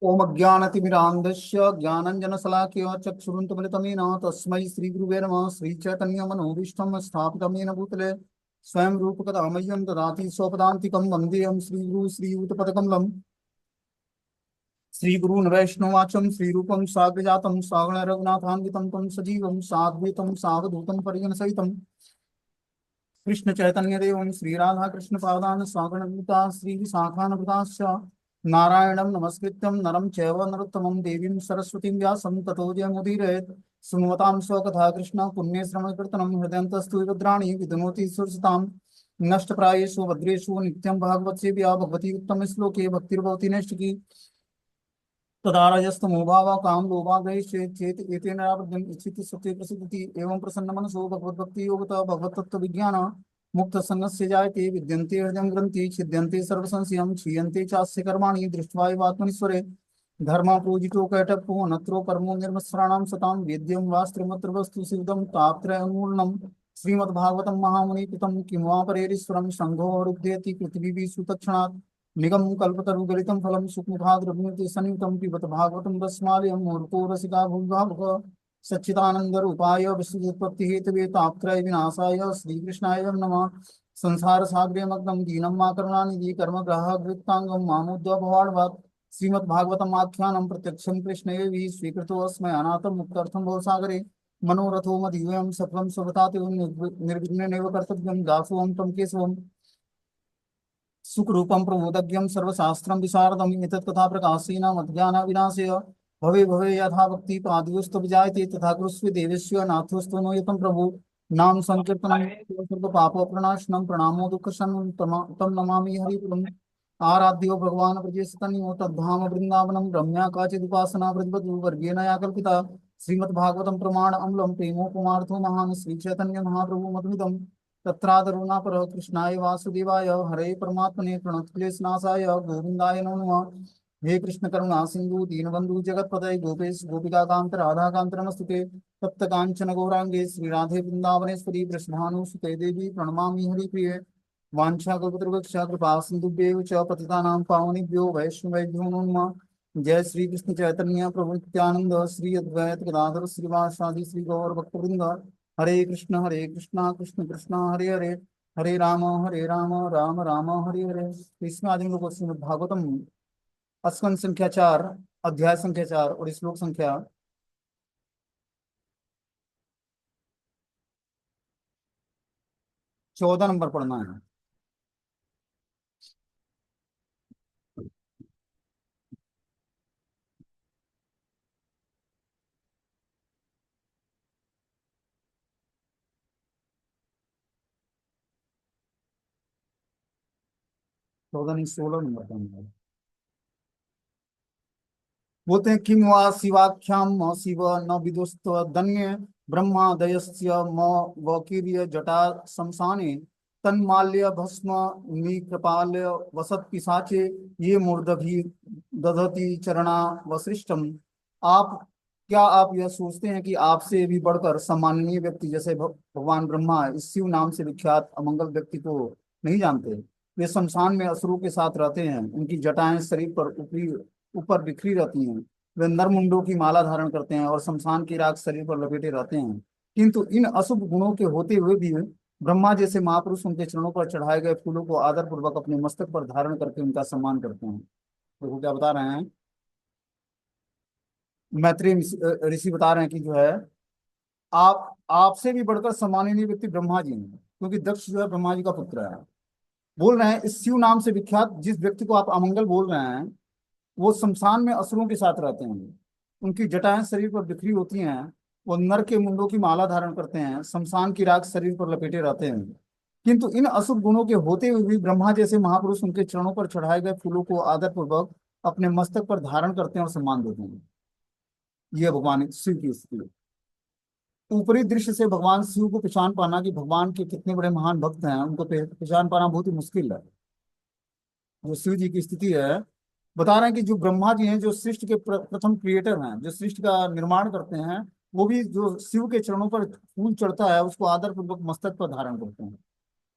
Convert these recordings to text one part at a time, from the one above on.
ओम अज्ञानतिमिरान्धस्य ज्ञानञ्जनशलाकया चक्षुरुन्मिलितं तस्मै श्रीगुरुवे नमः। श्रीचैतन्यमनोभीष्टं स्थापितं येन भूतले स्वयं रूपकदा मह्यं ददाति स्वपदान्तिकं वन्देऽहं श्रीगुरु श्रीयुतपदकमलं। श्रीगुरून् वैष्णवाचं श्रीरूपं साग्रजातं सागण रघुनाथान्वितं तं सजीवं साद्वैतं सावधूतं परिजनसहितं कृष्ण चैतन्य देवं श्रीराधा कृष्ण पादान सागणभूता श्री विशाखान्विताश्च नारायणं नमस्कृत्यं नरं चैव नरोत्तमं देवीं सरस्वतीं व्यासं ततो जयमुदीरयेत्। सुमतां स्वकथा कृष्ण पुण्ये श्रमकीर्तनं हृदयन्तस्तु रुद्राणि विदनोति सुरसतां नष्टप्रायेषु भद्रेषु नित्यं भागवतसेव्या भगवती उत्तम श्लोके भक्तिर्भवति नैष्टिकी तदा रजस्तमोभाव काम लोभाग्रहे चेत एतेन आबद्धम् इच्छिति सत्ये प्रसिद्धि एवं प्रसन्न मनसो भगवद्भक्ति योगतः भगवत तत्व विज्ञान मुक्त संगस्य जायते विद्यन्ते हृदयं ग्रन्थि छिद्यन्ते सर्वसंशयं क्षीयन्ते चास्य कर्माणि दृष्ट्वा एवात्मनीश्वरे धर्म पूजितो कैटभो नत्रो परमो निर्मत्सराणां सतां वेद्यं वास्त्रमत्र वस्तु सिद्धं तापत्रयोन्मूलनं श्रीमद्भागवतं महामुनि कृतं किं वा परेरीश्वरं संघो रुध्यति पृथ्वी सुतक्षणात् निगम कल्पतरुगलितं फलं सुखमुखाद्रविणते सन्निहितं पिबत भागवतं रसमालयं मूर्तो रसिका भूभावुक सच्चिदानन्दरूपाय विश्वोत्पत्तिहेतवे तापत्रय विनाशाय श्रीकृष्णाय नमः। संसार सागरे मग्नं दीनं मा करुणानिधि कर्मग्राहकृताङ्गं मामुद्य भवाड्वात् श्रीमद्भागवतम् आख्यानं प्रत्यक्षं कृष्णैः स्वीकृतोऽस्मै अनाथं मुक्त्यर्थं भवसागरे मनोरथो मदीयं सफलं स्वगताति निर्विघ्नेनैव कर्तव्यं दासोऽहं तं केशवम् सुखरूपं प्रमोदज्ञं सर्वशास्त्रं विशारदम् एतत् कथा प्रकाशेन मध्याह्नविनाशय भवे भवे यथा भक्ति पादयोस्तु विजायते तथा कुरुष्व देवस्य नाथोस्तु नो यतं प्रभु नाम संकीर्तनं सर्वपापप्रणाशनं प्रणामो दुःखशमनं तं नमामि हरिपुरम्। आराध्यो भगवान् ब्रजेशतन्यो तद्धाम वृन्दावनं रम्या काचिदुपासना व्रजवधूवर्गेण या कल्पिता श्रीमद्भागवतं प्रमाण अम्लं प्रेमोपमार्थो महान् श्रीचैतन्य महाप्रभु मधुमिदम् तत्रादरुणा पर कृष्णाय वासुदेवाय हरे परमात्मने प्रणतक्लेशनाशाय गोविंदाय नमो नमः। हे कृष्ण करुणा सिंधु दीनबंधु जगतपतये गोपेश गोपिका कांत राधा कांत नमस्तुते तप्त कांचन गौरांगे श्री राधे वृंदावनेश्वरी वृषभानुसुते देवी प्रणमामि हरिप्रिये वाञ्छाकल्पतरुभ्यश्च कृपा सिन्धुभ्येव च पतितानां पावनेभ्यो वैष्णवेभ्यो नमो नमः। जय श्री कृष्ण चैतन्य प्रभु नित्यानंद श्री अद्वैत गदाधर श्रीवासादि श्री गौर भक्तवृंद हरे कृष्णा कृष्ण कृष्णा हरे हरे हरे राम राम राम हरे हरे। तो इसमें आज हम लोग श्रीमद् भागवतम स्कंद संख्या 4 अध्याय संख्या 4 और श्लोक संख्या 14 नंबर पढ़ना है। चौदह नहीं 16 नंबर पढ़ना है। बोलते हैं किम वा शिवाख्याम म शिव न विदुस्त धन्य ब्रह्मादयस्य म वकीर्य जटा शमशाने तन्माल्य भस्म निकृपाल्य वसत पिशाचे ये मूर्धभि दधति चरणा वशिष्ठम। आप क्या आप यह सोचते हैं कि आपसे भी बढ़कर सम्माननीय व्यक्ति जैसे भगवान ब्रह्मा इस शिव नाम से विख्यात अमंगल व्यक्ति को नहीं जानते? वे शमशान में असुरों के साथ रहते हैं, उनकी जटाएं शरीर पर ऊपरी ऊपर बिखरी रहती हैं। वे नरमुंडों की माला धारण करते हैं और शमशान की राख शरीर पर लपेटे रहते हैं। किंतु इन अशुभ गुणों के होते हुए भी ब्रह्मा जैसे महापुरुष उनके चरणों पर चढ़ाए गए फूलों को आदर पूर्वक अपने मस्तक पर धारण करके उनका सम्मान करते हैं। देखो क्या बता रहे हैं, मैत्रेय ऋषि बता रहे हैं कि जो है आप आपसे भी बढ़कर सम्माननीय व्यक्ति ब्रह्मा जी हैं, क्योंकि दक्ष जो है ब्रह्मा जी का पुत्र है। बोल रहे हैं इस शिव नाम से विख्यात जिस व्यक्ति को आप अमंगल बोल रहे हैं वो शमशान में असुरों के साथ रहते हैं। उनकी जटाएं शरीर पर बिखरी होती हैं। वो नर के मुंडों की माला धारण करते हैं, शमशान की राख शरीर पर लपेटे रहते हैं। किंतु इन अशुभ गुणों के होते हुए भी ब्रह्मा जैसे महापुरुष उनके चरणों पर चढ़ाए गए फूलों को आदर पूर्वक अपने मस्तक पर धारण करते हैं और सम्मान देते हैं। यह भगवान शिव की स्थिति है। ऊपरी दृश्य से भगवान शिव को पहचान पाना कि भगवान के कितने बड़े महान भक्त हैं उनको पहचान पाना बहुत ही मुश्किल है। जो शिव जी की स्थिति है, बता रहे हैं कि जो ब्रह्मा जी हैं जो सृष्टि के प्रथम क्रिएटर हैं, जो सृष्टि का निर्माण करते हैं, वो भी जो शिव के चरणों पर फूल चढ़ता है उसको आदर पूर्वक मस्तक पर धारण करते हैं।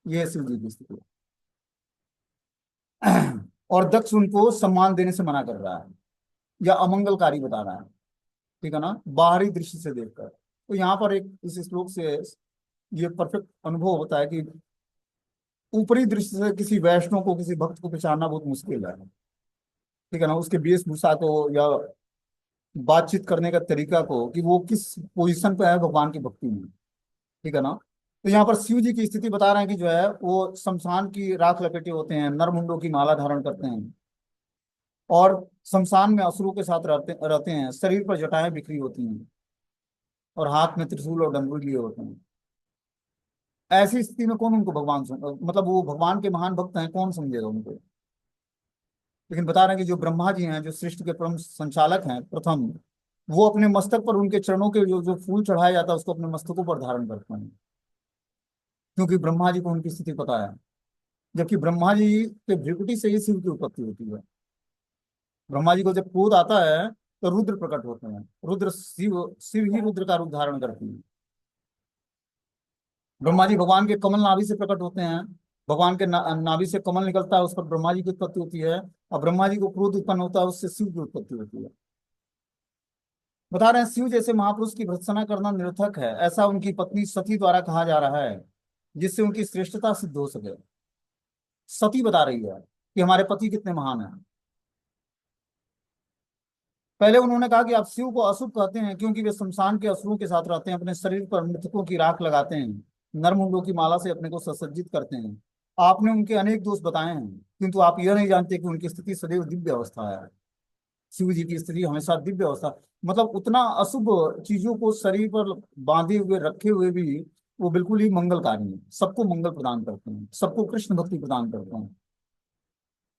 ये है शिव जी की स्थिति। और दक्ष उनको सम्मान देने से मना कर रहा है। या अमंगलकारी बता रहा है, ठीक है ना, बाहरी दृष्टि से देखकर। तो यहाँ पर एक इस श्लोक से ये परफेक्ट अनुभव होता है कि ऊपरी दृष्टि से किसी वैष्णव को, किसी भक्त को पहचानना बहुत मुश्किल है, ठीक है ना, उसके वेशभूषा को या बातचीत करने का तरीका को, कि वो किस पोजीशन पे है भगवान की भक्ति में, ठीक है ना। तो यहाँ पर शिव जी की स्थिति बता रहे हैं कि जो है वो शमशान की राख लपेटे होते हैं, नरमुंडों की माला धारण करते हैं, और शमशान में असुरों के साथ रहते रहते हैं, शरीर पर जटाएं बिखरी होती हैं, और हाथ में त्रिशूल और डमरू लिए होते हैं। ऐसी स्थिति में कौन उनको भगवान मतलब वो भगवान के महान भक्त हैं, कौन समझेगा उनको। लेकिन बता रहे हैं कि जो ब्रह्मा जी हैं, जो सृष्टि के परम संचालक हैं प्रथम, वो अपने मस्तक पर उनके चरणों के जो जो फूल चढ़ाया जाता है उसको अपने मस्तकों पर धारण करते हैं, क्योंकि ब्रह्मा जी को उनकी स्थिति पता है। जबकि ब्रह्मा जी के भ्रिकुटी से ही शिव की उत्पत्ति होती है। ब्रह्मा जी को जब क्रोध आता है तो रुद्र प्रकट होते हैं, रुद्र शिव, शिव ही रुद्र का रूप धारण करती है। ब्रह्मा जी भगवान के कमल नाभि से प्रकट होते हैं, भगवान के नाभि से कमल निकलता है, उस पर ब्रह्मा जी की उत्पत्ति होती है, और ब्रह्मा जी को क्रोध उत्पन्न होता है, उससे शिव की उत्पत्ति होती है। बता रहे हैं शिव जैसे महापुरुष की भर्त्सना करना निरर्थक है, ऐसा उनकी पत्नी सती द्वारा कहा जा रहा है, जिससे उनकी श्रेष्ठता सिद्ध हो सके। सती बता रही है कि हमारे पति कितने महान हैं। पहले उन्होंने कहा कि आप शिव को अशुभ कहते हैं, क्योंकि वे शमशान के असुरों के साथ रहते हैं, अपने शरीर पर मृतकों की राख लगाते हैं, नरमुंडों की माला से अपने को सुसज्जित करते हैं। आपने उनके अनेक दोष बताए हैं, किंतु आप यह नहीं जानते कि उनकी स्थिति सदैव दिव्य अवस्था है। शिव जी की स्थिति हमेशा दिव्य अवस्था, मतलब उतना अशुभ चीजों को शरीर पर बांधे हुए रखे हुए भी वो बिल्कुल ही मंगलकारी है, सबको मंगल प्रदान करते हैं, सबको कृष्ण भक्ति प्रदान करते हैं।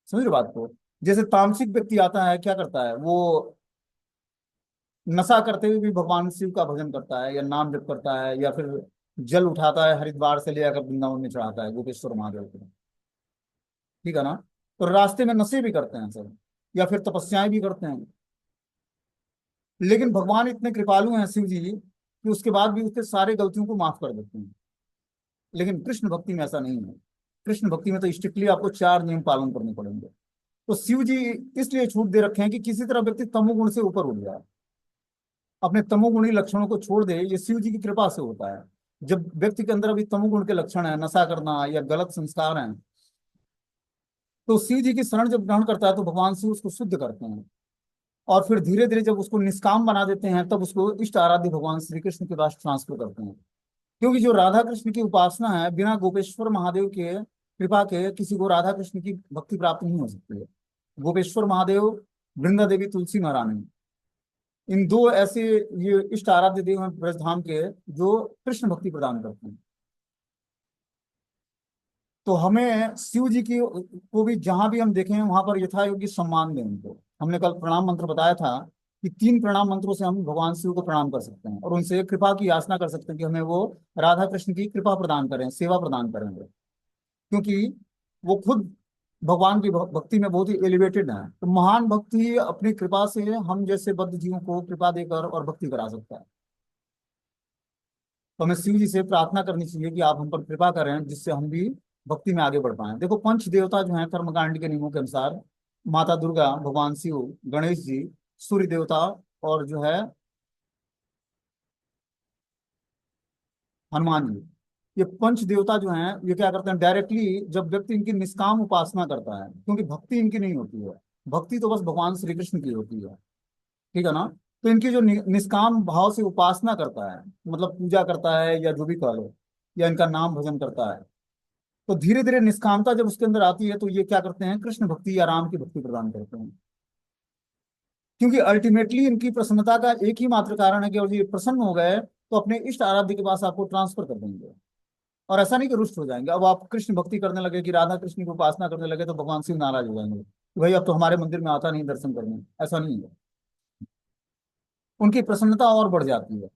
समझ रहे बात को। जैसे तामसिक व्यक्ति आता है, क्या करता है वो, नशा करते हुए भी भगवान शिव का भजन करता है, या नाम जप करता है, या फिर जल उठाता है हरिद्वार से ले आकर वृंदावन में चढ़ाता है गोपेश्वर महादेव को, ठीक है ना। तो रास्ते में नशे भी करते हैं सब, या फिर तपस्याएं भी करते हैं। लेकिन भगवान इतने कृपालु हैं शिव जी कि उसके बाद भी उसके सारे गलतियों को माफ कर देते हैं। लेकिन कृष्ण भक्ति में ऐसा नहीं है। कृष्ण भक्ति में तो स्ट्रिक्टली आपको 4 नियम पालन करने पड़ेंगे। तो शिव जी इसलिए छूट दे रखे हैं कि किसी तरह व्यक्ति तमोगुण से ऊपर उठ जाए, अपने तमोगुणी लक्षणों को छोड़ दे। ये शिव जी की कृपा से होता है। जब व्यक्ति के अंदर अभी तमोगुण के लक्षण है, नशा करना या गलत संस्कार हैं, तो शिव जी की शरण जब ग्रहण करता है तो भगवान शिव उसको शुद्ध करते हैं, और फिर धीरे धीरे जब उसको निष्काम बना देते हैं तब उसको इष्ट आराध्य भगवान श्री कृष्ण के पास ट्रांसफर करते हैं। क्योंकि जो राधा कृष्ण की उपासना है, बिना गोपेश्वर महादेव के कृपा के किसी को राधा कृष्ण की भक्ति प्राप्त नहीं हो सकती है। गोपेश्वर महादेव, वृंदा देवी, तुलसी महारानी, इन दो ऐसे ये इष्ट आराध्य देव हैं ब्रजधाम के, जो कृष्ण भक्ति प्रदान करते हैं। तो हमें शिव जी की को भी जहां भी हम देखें वहां पर यथा योग्य सम्मान दें उनको। हमने कल प्रणाम मंत्र बताया था कि 3 प्रणाम मंत्रों से हम भगवान शिव को प्रणाम कर सकते हैं, और उनसे कृपा की याचना कर सकते हैं कि हमें वो राधा कृष्ण की कृपा प्रदान करें, सेवा प्रदान करेंगे। क्योंकि वो खुद भगवान की भक्ति में बहुत ही एलिवेटेड है। तो महान भक्ति ही अपनी कृपा से हम जैसे बद्ध जीवों को कृपा देकर और भक्ति करा सकता है। तो हमें शिव जी से प्रार्थना करनी चाहिए कि आप हम पर कृपा करें, जिससे हम भी भक्ति में आगे बढ़ पाए। देखो, पंच देवता जो हैं कर्मकांड के नियमों के अनुसार, माता दुर्गा, भगवान शिव, गणेश जी, सूर्य देवता, और जो है हनुमान जी, ये पंच देवता जो हैं ये क्या करते हैं, डायरेक्टली जब व्यक्ति इनकी निष्काम उपासना करता है, क्योंकि भक्ति इनकी नहीं होती है, भक्ति तो बस भगवान श्री कृष्ण की होती है, ठीक है ना। तो इनकी जो निष्काम भाव से उपासना करता है, मतलब पूजा करता है या जो भी कह लो, या इनका नाम भजन करता है, तो धीरे धीरे निष्कामता जब उसके अंदर आती है तो ये क्या करते हैं, कृष्ण भक्ति या राम की भक्ति प्रदान करते हैं। क्योंकि अल्टीमेटली इनकी प्रसन्नता का एक ही मात्र कारण है कि और ये प्रसन्न हो गए तो अपने इष्ट आराध्य के पास आपको ट्रांसफर कर देंगे। और ऐसा नहीं कि रुष्ट हो जाएंगे, अब आप कृष्ण भक्ति करने लगे, कि राधा कृष्ण की उपासना करने लगे, तो भगवान शिव नाराज हो जाएंगे कि भाई अब तो हमारे मंदिर में आता नहीं दर्शन करने। ऐसा नहीं है, उनकी प्रसन्नता और बढ़ जाती है।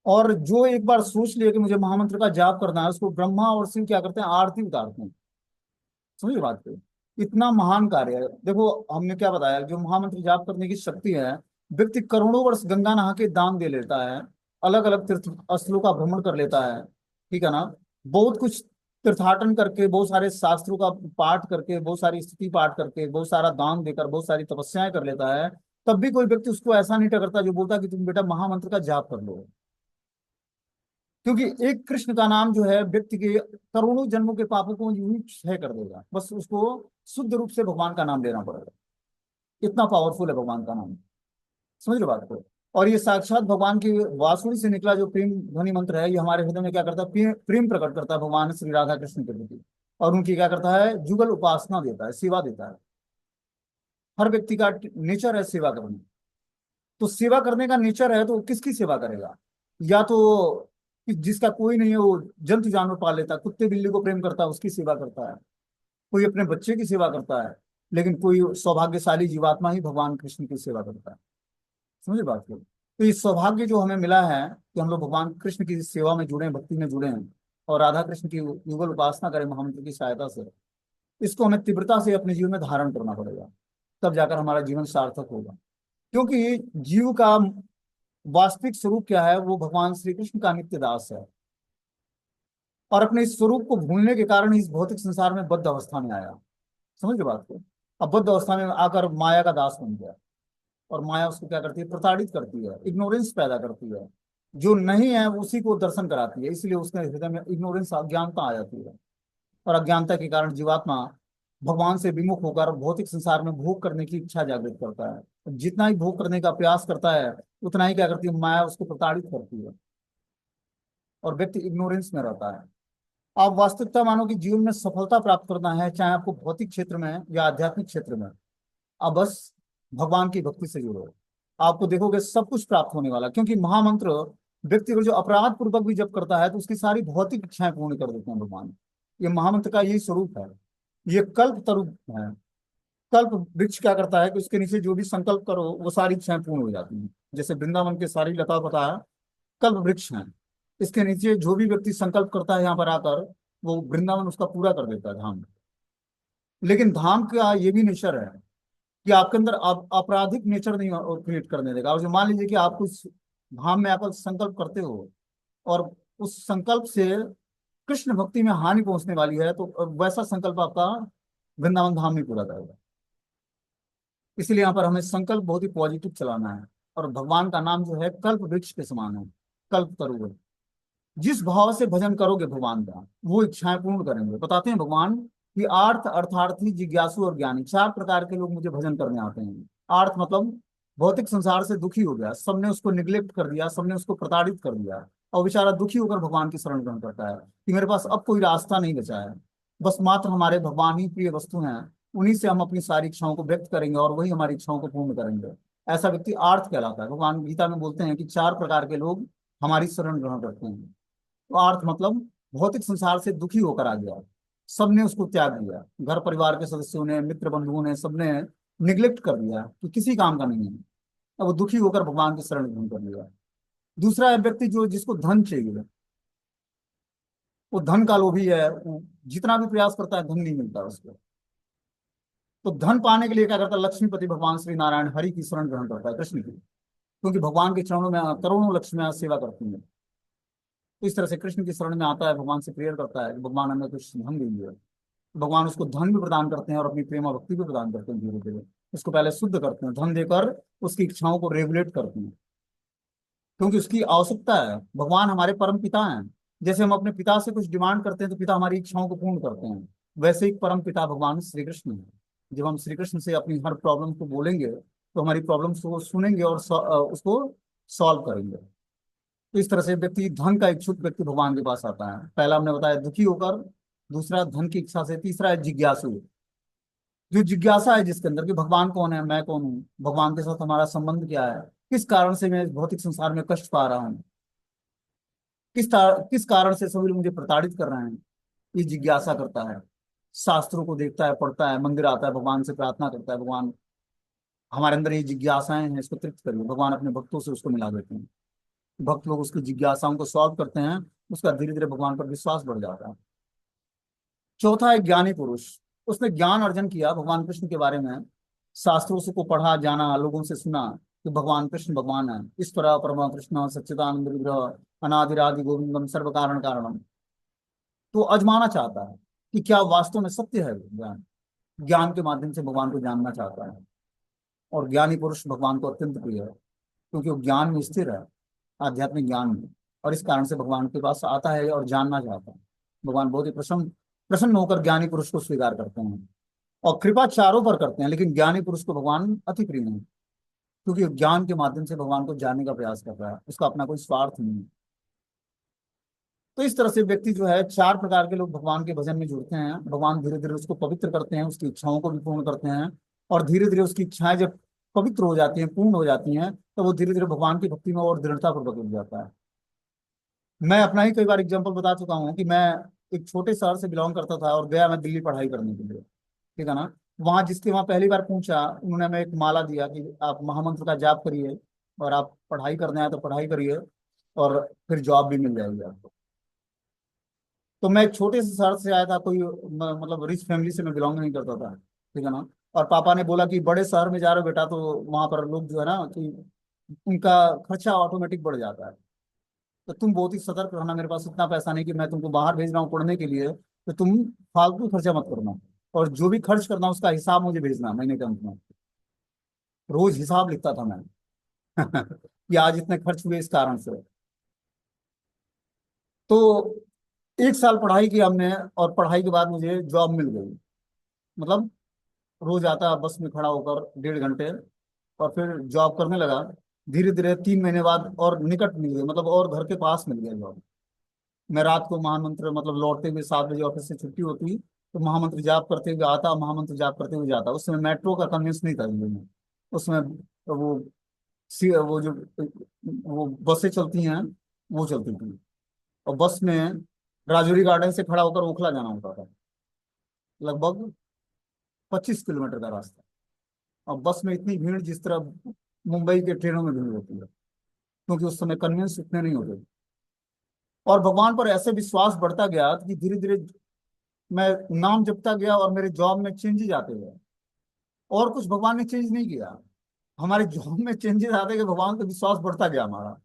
और जो एक बार सोच लिया कि मुझे महामंत्र का जाप करना है, उसको ब्रह्मा और शिव क्या करते हैं, आरती उतारते हैं। समझिए बात को। इतना महान कार्य है। देखो, हमने क्या बताया, जो महामंत्र जाप करने की शक्ति है, व्यक्ति करोड़ों वर्ष गंगा नहा के दान दे लेता है, अलग अलग तीर्थ स्थलों का भ्रमण कर लेता है, ठीक है ना, बहुत कुछ तीर्थाटन करके, बहुत सारे शास्त्रों का पाठ करके, बहुत सारी स्तुति पाठ करके, बहुत सारा दान देकर, बहुत सारी तपस्याएं कर लेता है, तब भी कोई व्यक्ति उसको ऐसा नहीं टकरता जो बोलता कि तुम बेटा महामंत्र का जाप कर लो। क्योंकि एक कृष्ण का नाम जो है व्यक्ति के करोड़ों जन्मों के पापों को यूं ही क्षय कर देगा। बस उसको शुद्ध रूप से भगवान का नाम लेना पड़ेगा, इतना पावरफुल है भगवान का नाम। समझ लो बात को। और ये साक्षात भगवान की वासुड़ी से निकला जो प्रेम ध्वनि मंत्र है, ये हमारे हृदय में क्या करता है, प्रेम प्रकट करता है भगवान श्री राधा कृष्ण के प्रति। और उनकी क्या करता है, जुगल उपासना देता है, सेवा देता है। हर व्यक्ति का नेचर है सेवा करना। तो सेवा करने का नेचर है तो वो किसकी सेवा करेगा? या तो जिसका कोई नहीं है वो जंतु जानवर पाल लेता है, कुत्ते बिल्ली को प्रेम करता है उसकी सेवा करता है, कोई अपने बच्चे की सेवा करता है, लेकिन कोई सौभाग्यशाली जीवात्मा ही भगवान कृष्ण की सेवा करता है। समझे बात को। तो ये सौभाग्य जो हमें मिला है कि हम लोग भगवान कृष्ण की सेवा में जुड़े हैं, भक्ति में जुड़े हैं, और राधा कृष्ण की युगल उपासना करें महामंत्र की सहायता से, इसको हमें तीव्रता से अपने जीवन में धारण करना पड़ेगा, तब जाकर हमारा जीवन सार्थक होगा। क्योंकि जीव का वास्तविक स्वरूप क्या है, वो भगवान श्री कृष्ण का नित्य दास है, और अपने इस स्वरूप को भूलने के कारण इस भौतिक संसार में बद्ध अवस्था में आया। समझ लो बात को। अब बद्ध अवस्था में आकर माया का दास बन गया, और माया उसको क्या करती है, प्रताड़ित करती है, इग्नोरेंस पैदा करती है। जो नहीं है उसी को दर्शन कराती है, इसलिए उसके हृदय में इग्नोरेंस, अज्ञानता आ जाती है। और अज्ञानता के कारण जीवात्मा भगवान से विमुख होकर भौतिक संसार में भोग करने की इच्छा जागृत करता है। जितना ही भोग करने का प्रयास करता है, उतना ही क्या करती है, माया उसको प्रताड़ित करती है, और व्यक्ति इग्नोरेंस में रहता है। आप वास्तविकता मानो कि जीवन में सफलता प्राप्त करना है, चाहे आपको भौतिक क्षेत्र में या आध्यात्मिक क्षेत्र में, आप बस भगवान की भक्ति से जुड़ो, आपको देखोगे सब कुछ प्राप्त होने वाला। क्योंकि महामंत्र व्यक्ति को जो अपराध पूर्वक भी जब करता है तो उसकी सारी भौतिक इच्छाएं पूर्ण कर देते हैं भगवान। ये महामंत्र का यही स्वरूप है। ये कल्प तरु है। कल्प वृक्ष क्या करता है कि उसके नीचे जो भी संकल्प करो वो सारी इच्छाएं पूर्ण हो जाती हैं। जैसे वृंदावन के सारी लता पता है, कल्प वृक्ष है। इसके नीचे जो भी व्यक्ति संकल्प करता है यहाँ पर आकर, वो वृंदावन उसका पूरा कर देता है, धाम। लेकिन धाम का ये भी नेचर है कि आपके अंदर आप आपराधिक नेचर नहीं क्रिएट करने देगा। और जो मान लीजिए कि आप कुछ धाम में आकर संकल्प करते हो, और उस संकल्प से कृष्ण भक्ति में हानि पहुंचने वाली है, तो वैसा संकल्प आपका वृंदावन धाम नहीं पूरा करेगा। इसलिए यहाँ पर हमें संकल्प बहुत ही पॉजिटिव चलाना है। और भगवान का नाम जो है कल्प वृक्ष के समान है, कल्प तरु है। जिस भाव से भजन करोगे भगवान का, वो इच्छाएं पूर्ण करेंगे। बताते हैं भगवान कि आर्थ, अर्थार्थी, जिज्ञासु और ज्ञानी, चार प्रकार के लोग मुझे भजन करने आते हैं। आर्थ मतलब भौतिक संसार से दुखी हो गया, सबने उसको निग्लेक्ट कर दिया, सबने उसको प्रताड़ित कर दिया, और बेचारा दुखी होकर भगवान की शरण ग्रहण करता है कि मेरे पास अब कोई रास्ता नहीं बचा है, बस मात्र हमारे भगवान ही प्रिय वस्तु हैं, उन्हीं से हम अपनी सारी इच्छाओं को व्यक्त करेंगे और वही हमारी इच्छाओं को पूर्ण करेंगे। ऐसा व्यक्ति आर्थ कहलाता है। भगवान गीता में बोलते हैं कि चार प्रकार के लोग हमारी शरण ग्रहण करते हैं। तो अर्थ मतलब भौतिक संसार से दुखी होकर आ गया, सबने उसको त्याग दिया, घर परिवार के सदस्यों ने, मित्र बंधुओं ने, सबने निग्लेक्ट कर दिया कि किसी काम का नहीं है। अब वो दुखी होकर भगवान की शरण ग्रहण कर लिया। दूसरा है व्यक्ति जो जिसको धन चाहिए, वो धन का लोभी है, वो जितना भी प्रयास करता है धन नहीं मिलता उसको। तो धन पाने के लिए क्या करता है, लक्ष्मीपति भगवान श्री नारायण हरि की शरण ग्रहण करता है, कृष्ण की। क्योंकि भगवान के चरणों में करोड़ों लक्ष्मियां सेवा करती हैं। तो इस तरह से कृष्ण की शरण में आता है, भगवान से प्रेयर करता है कि भगवान हमें कुछ धन दीजिए। भगवान उसको धन भी प्रदान करते हैं और अपनी प्रेमा भक्ति भी प्रदान करते हैं। धीरे धीरे उसको पहले शुद्ध करते हैं, धन देकर उसकी इच्छाओं को रेगुलेट करते हैं, क्योंकि उसकी आवश्यकता है। भगवान हमारे परम पिता हैं। जैसे हम अपने पिता से कुछ डिमांड करते हैं तो पिता हमारी इच्छाओं को पूर्ण करते हैं, वैसे ही परम पिता भगवान श्री कृष्ण है। जब हम श्री कृष्ण से अपनी हर प्रॉब्लम को बोलेंगे तो हमारी प्रॉब्लम को सुनेंगे और उसको सॉल्व करेंगे। तो इस तरह से व्यक्ति, धन का इच्छुक व्यक्ति भगवान के पास आता है। पहला हमने बताया दुखी होकर, दूसरा धन की इच्छा से, तीसरा है जिज्ञासु, जो जिज्ञासा है जिसके अंदर कि भगवान कौन है, मैं कौन हूँ, भगवान के साथ हमारा संबंध क्या है, किस कारण से मैं इस भौतिक संसार में कष्ट पा रहा हूँ, किस कारण से सभी लोग मुझे प्रताड़ित कर रहे हैं। ये जिज्ञासा करता है, शास्त्रों को देखता है, पढ़ता है, मंदिर आता है, भगवान से प्रार्थना करता है, भगवान हमारे अंदर ये जिज्ञासाएं हैं, इसको तृप्त करिए। भगवान अपने भक्तों से उसको मिला देते हैं। भक्त लोग उसकी जिज्ञासाओं को सॉल्व करते हैं, उसका धीरे धीरे भगवान पर विश्वास बढ़ जाता है। चौथा है ज्ञानी पुरुष। उसने ज्ञान अर्जन किया भगवान कृष्ण के बारे में, शास्त्रों से को पढ़ा, जाना, लोगों से सुना कि भगवान कृष्ण भगवान है, ईश्वर परमा कृष्ण सच्चिदानंद विग्रह अनादिरादि गोविंदम सर्व कारण कारणम। तो आजमाना चाहता है कि क्या वास्तव में सत्य है ज्ञान। ज्ञान के माध्यम से भगवान को जानना चाहता है। और ज्ञानी पुरुष भगवान को अत्यंत प्रिय है, क्योंकि वो ज्ञान में स्थिर है, आध्यात्मिक ज्ञान में। और इस कारण से भगवान के पास आता है और जानना चाहता है। भगवान बहुत ही प्रसन्न प्रसन्न होकर ज्ञानी पुरुष को स्वीकार करते हैं, और कृपा चारों पर करते हैं, लेकिन ज्ञानी पुरुष को भगवान अति प्रिय है, क्योंकि वो ज्ञान के माध्यम से भगवान को जानने का प्रयास कर रहा है, उसका अपना कोई स्वार्थ नहीं है। तो इस तरह से व्यक्ति जो है, चार प्रकार के लोग भगवान के भजन में जुड़ते हैं। भगवान धीरे धीरे उसको पवित्र करते हैं, उसकी इच्छाओं को भी पूर्ण करते हैं। और धीरे धीरे उसकी इच्छाएं जब पवित्र हो जाती हैं, पूर्ण हो जाती हैं, तो वो धीरे धीरे भगवान की भक्ति में और दृढ़ता पूर्वक जुड़ जाता है। मैं अपना ही कई बार एग्जाम्पल बता चुका हूँ कि मैं एक छोटे शहर से बिलोंग करता था और गया मैं दिल्ली पढ़ाई करने के लिए। ठीक है ना। वहाँ जिसके वहाँ पहली बार पूछा, उन्होंने हमें एक माला दिया कि आप महामंत्र का जाप करिए, और आप पढ़ाई करने आए तो पढ़ाई करिए, और फिर जॉब भी मिल जाएगी आपको। तो मैं एक छोटे से शहर से आया था, कोई मतलब रिच फैमिली से मैं बिलोंग नहीं करता था। ठीक है ना। और पापा ने बोला कि बड़े शहर में जा रहे हो बेटा, तो वहां पर लोग जो है ना कि उनका खर्चा ऑटोमेटिक बढ़ जाता है, तो तुम बहुत ही सतर्क रहना। मेरे पास इतना पैसा नहीं कि मैं तुमको बाहर भेज रहा हूँ पढ़ने के लिए, तो तुम फालतू खर्चा मत करना, और जो भी खर्च करना उसका हिसाब मुझे भेजना महीने के अंत में। रोज हिसाब लिखता था मैं कि आज इतने खर्च हुए इस कारण से। तो एक साल पढ़ाई की हमने, और पढ़ाई के बाद मुझे जॉब मिल गई। मतलब रोज आता बस में खड़ा होकर 1.5 घंटे, और फिर जॉब करने लगा। धीरे धीरे 3 महीने बाद और निकट मिल गई, मतलब और घर के पास मिल गया जॉब। मैं रात को महामंत्र, मतलब लौटते हुए 7 बजे ऑफिस से छुट्टी होती, तो महामंत्र जाप करते हुए आता, महामंत्र जाप करते हुए जाता। उस समय मेट्रो का कन्वेंस नहीं था दिल्ली में। उसमें वो वो जो वो बसें चलती हैं, वो चलती थी। और बस में राजौरी गार्डन से खड़ा होकर ओखला जाना होता था, लगभग 25 किलोमीटर का रास्ता। और बस में इतनी भीड़ जिस तरह मुंबई के ट्रेनों में भीड़ होती है, क्योंकि उस समय कन्वेंस इतने नहीं होते। और भगवान पर ऐसे विश्वास बढ़ता गया कि धीरे धीरे मैं नाम जपता गया, और मेरे जॉब में चेंजेस आते गए। और कुछ भगवान ने चेंज नहीं किया, हमारे जॉब में चेंजेस आते गए, भगवान का विश्वास बढ़ता गया हमारा।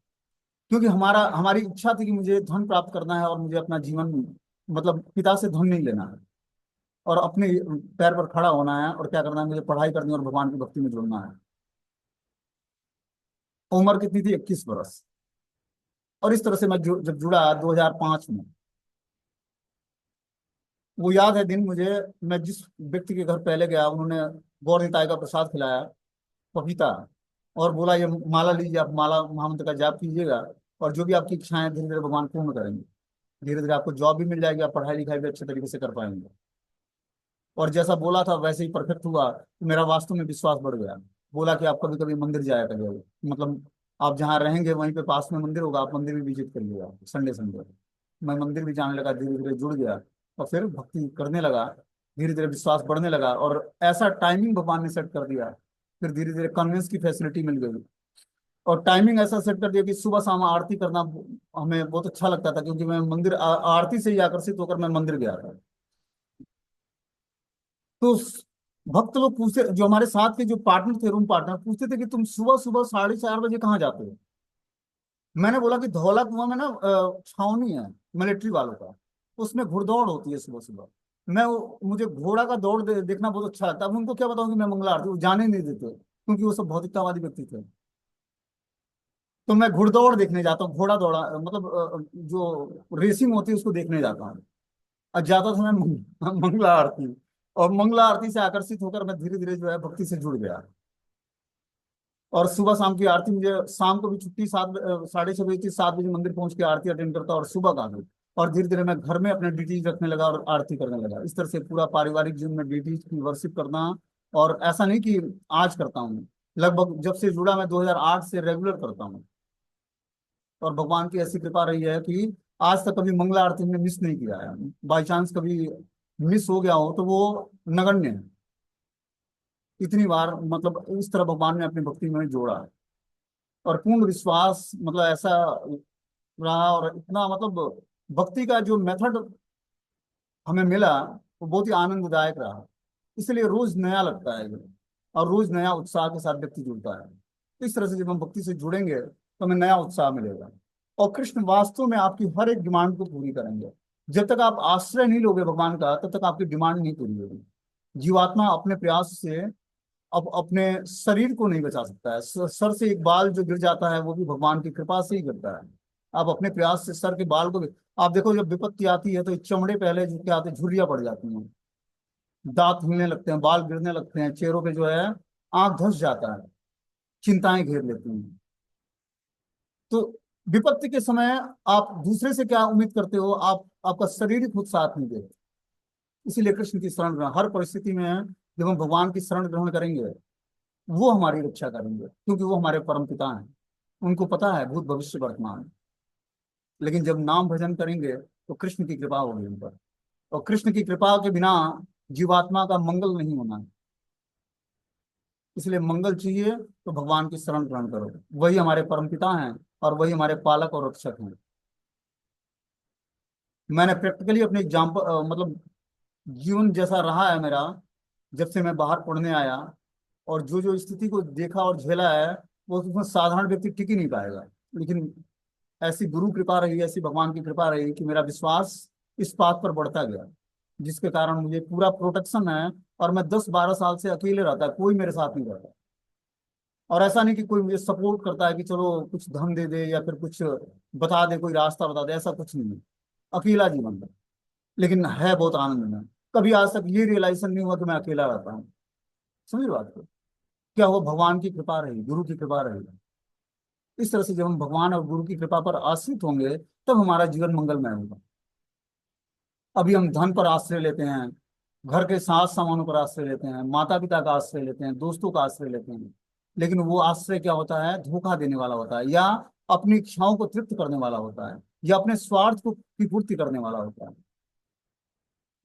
क्योंकि हमारी इच्छा थी कि मुझे धन प्राप्त करना है, और मुझे अपना जीवन, मतलब पिता से धन नहीं लेना है, और अपने पैर पर खड़ा होना है, और क्या करना है, मुझे पढ़ाई करनी है और भगवान की भक्ति में जुड़ना है। उम्र कितनी थी? 21 बरस। और इस तरह से मैं जब जुड़ा 2005 में, वो याद है दिन मुझे। मैं जिस व्यक्ति के घर पहले गया, उन्होंने गौर निताय का प्रसाद खिलाया, पपीता, और बोला ये माला लीजिए, आप माला महामंत्र का जाप कीजिएगा, और जो भी आपकी इच्छाएं धीरे धीरे भगवान पूर्ण करेंगे। धीरे धीरे आपको जॉब भी मिल जाएगी, आप पढ़ाई लिखाई भी अच्छे तरीके से कर पाएंगे। और जैसा बोला था वैसे ही परफेक्ट हुआ, तो मेरा वास्तव में विश्वास बढ़ गया। बोला कि आप कभी कभी मंदिर जाया करिए, मतलब आप जहाँ रहेंगे वहीं पे पास में मंदिर होगा, आप मंदिर भी विजिट करिएगा संडे संडे। मैं मंदिर भी जाने लगा, धीरे धीरे जुड़ गया, और फिर भक्ति करने लगा। धीरे धीरे विश्वास बढ़ने लगा, और ऐसा टाइमिंग भगवान ने सेट कर दिया। फिर धीरे धीरे कन्वेंस की फैसिलिटी मिल गई, और टाइमिंग ऐसा सेट कर दिया कि सुबह शाम आरती करना हमें बहुत अच्छा लगता था, क्योंकि मैं मंदिर आरती से ही आकर्षित होकर मैं मंदिर गया था। तो भक्त लोग पूछते, जो हमारे साथ के जो पार्टनर थे, रूम पार्टनर, पूछते थे कि तुम सुबह सुबह 4:30 बजे कहाँ जाते हो। मैंने बोला कि धौला कुआं में ना छावनी है मिलिट्री वालों का, उसमें घुड़दौड़ होती है सुबह सुबह। मुझे घोड़ा का दौड़ देखना बहुत अच्छा लगता है। अब उनको क्या बताऊं कि मैं मंगला आरती, वो जाने नहीं देते, क्योंकि वो सब भौतिकतावादी व्यक्ति थे। तो मैं घुड़दौड़ देखने जाता हूँ, घोड़ा दौड़ा, मतलब जो रेसिंग होती है उसको देखने जाता हूँ। और जाता था मैं मंगला आरती, और मंगला आरती से आकर्षित होकर मैं धीरे धीरे जो है भक्ति से जुड़ गया। और सुबह शाम की आरती, मुझे शाम को भी छुट्टी 6:30 बजे थी, 7 बजे मंदिर पहुंच के आरती अटेंड करता, और सुबह का भी। और धीरे धीरे मैं घर में अपने ड्यूटीज रखने लगा और आरती करने लगा। इस तरह से पूरा पारिवारिक जीवन में ड्यूटीज की वर्शिप करना। और ऐसा नहीं कि आज करता हूँ, लगभग जब से जुड़ा मैं 2008 से रेगुलर करता हूँ। और भगवान की ऐसी कृपा रही है कि आज तक कभी मंगला आरती में मिस नहीं किया है। बाई चांस कभी मिस हो गया हो तो वो नगण्य है। इतनी बार मतलब इस तरह भगवान ने अपनी भक्ति में जोड़ा है। और पूर्ण विश्वास मतलब ऐसा रहा, और इतना मतलब भक्ति का जो मेथड हमें मिला वो बहुत ही आनंददायक रहा। इसलिए रोज नया लगता है ये, और रोज नया उत्साह के साथ व्यक्ति जुड़ता है। इस तरह से जब हम भक्ति से जुड़ेंगे तो हमें नया उत्साह मिलेगा, और कृष्ण वास्तव में आपकी हर एक डिमांड को पूरी करेंगे। जब तक आप आश्रय नहीं लोगे भगवान का, तब तक आपकी डिमांड नहीं पूरी होगी। जीवात्मा अपने प्रयास से अब अपने शरीर को नहीं बचा सकता है। सर से एक बाल जो गिर जाता है वो भी भगवान की कृपा से ही गिरता है। आप अपने प्रयास से सर के बाल को भी, आप देखो जब विपत्ति आती है तो ये चमड़े पहले जो क्या आते हैं, झुर्रियां पड़ जाती हैं, दांत हिलने लगते हैं, बाल गिरने लगते हैं, चेहरों पे जो है आंख धंस जाता है, चिंताएं घेर लेती हैं। तो विपत्ति के समय आप दूसरे से क्या उम्मीद करते हो? आपका शरीर ही खुद साथ नहीं देता। इसीलिए कृष्ण की शरण ग्रहण हर परिस्थिति में है। जब हम भगवान की शरण ग्रहण करेंगे, वो हमारी रक्षा करेंगे, क्योंकि वो हमारे परम पिता हैं। उनको पता है भूत भविष्य वर्तमान। लेकिन जब नाम भजन करेंगे तो कृष्ण की कृपा होगी उन पर। और कृष्ण की कृपा के बिना जीवात्मा का मंगल नहीं होना है। इसलिए मंगल चाहिए तो भगवान की शरण ग्रहण करो। वही हमारे परम पिता हैं और वही हमारे पालक और रक्षक हैं। मैंने प्रैक्टिकली अपने एग्जाम्पल मतलब जीवन जैसा रहा है मेरा, जब से मैं बाहर पढ़ने आया, और जो जो स्थिति को देखा और झेला है, वो उसमें साधारण व्यक्ति टिक ही नहीं पाएगा। लेकिन ऐसी गुरु कृपा रही, ऐसी भगवान की कृपा रही कि मेरा विश्वास इस बात पर बढ़ता गया, जिसके कारण मुझे पूरा प्रोटेक्शन है। और मैं 10-12 साल से अकेले रहता है, कोई मेरे साथ नहीं रहता। और ऐसा नहीं कि कोई मुझे सपोर्ट करता है कि चलो कुछ धन दे दे या फिर कुछ बता दे, कोई रास्ता बता दे, ऐसा कुछ नहीं है। अकेला जीवन है, लेकिन है बहुत आनंद में। कभी आज तक ये रियलाइजेशन नहीं हुआ कि मैं अकेला रहता हूँ। समझ बात को? क्या वो भगवान की कृपा रही, गुरु की कृपा रही। इस तरह से जब हम भगवान और गुरु की कृपा पर आश्रित होंगे, तब हमारा जीवन मंगलमय होगा। अभी हम धन पर आश्रय लेते हैं, घर के साथ सामानों पर आश्रय लेते हैं, माता पिता का आश्रय लेते हैं, दोस्तों का आश्रय लेते हैं। लेकिन वो आश्रय क्या होता है? धोखा देने वाला होता है, या अपनी इच्छाओं को तृप्त करने वाला होता है, या अपने स्वार्थ को की पूर्ति करने वाला होता है।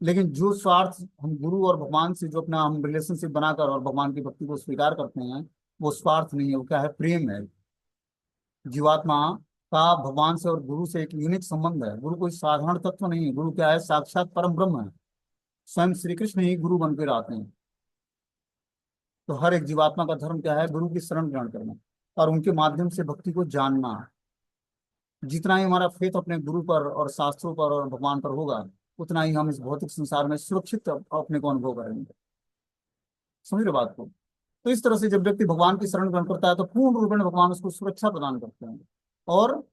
लेकिन जो स्वार्थ हम गुरु और भगवान से जो अपना हम रिलेशनशिप बनाकर और भगवान की भक्ति को स्वीकार करते हैं, वो स्वार्थ नहीं है, वो क्या है? प्रेम है। जीवात्मा का भगवान से और गुरु से एक यूनिक संबंध है। गुरु कोई साधारण तत्व नहीं है, गुरु क्या है? साक्षात परम ब्रह्म है। स्वयं श्री कृष्ण ही गुरु बनकर आते हैं। तो हर एक जीवात्मा का धर्म क्या है? गुरु की शरण ग्रहण करना और उनके माध्यम से भक्ति को जानना। जितना ही हमारा फेथ अपने गुरु पर और शास्त्रों पर और भगवान पर होगा, उतना ही हम इस भौतिक संसार में सुरक्षित अपने को अनुभव करेंगे। समझ रहे बात को? तो इस तरह से जब व्यक्ति भगवान की शरण ग्रहण करता है, तो पूर्ण रूप में भगवान उसको सुरक्षा प्रदान करते हैं। और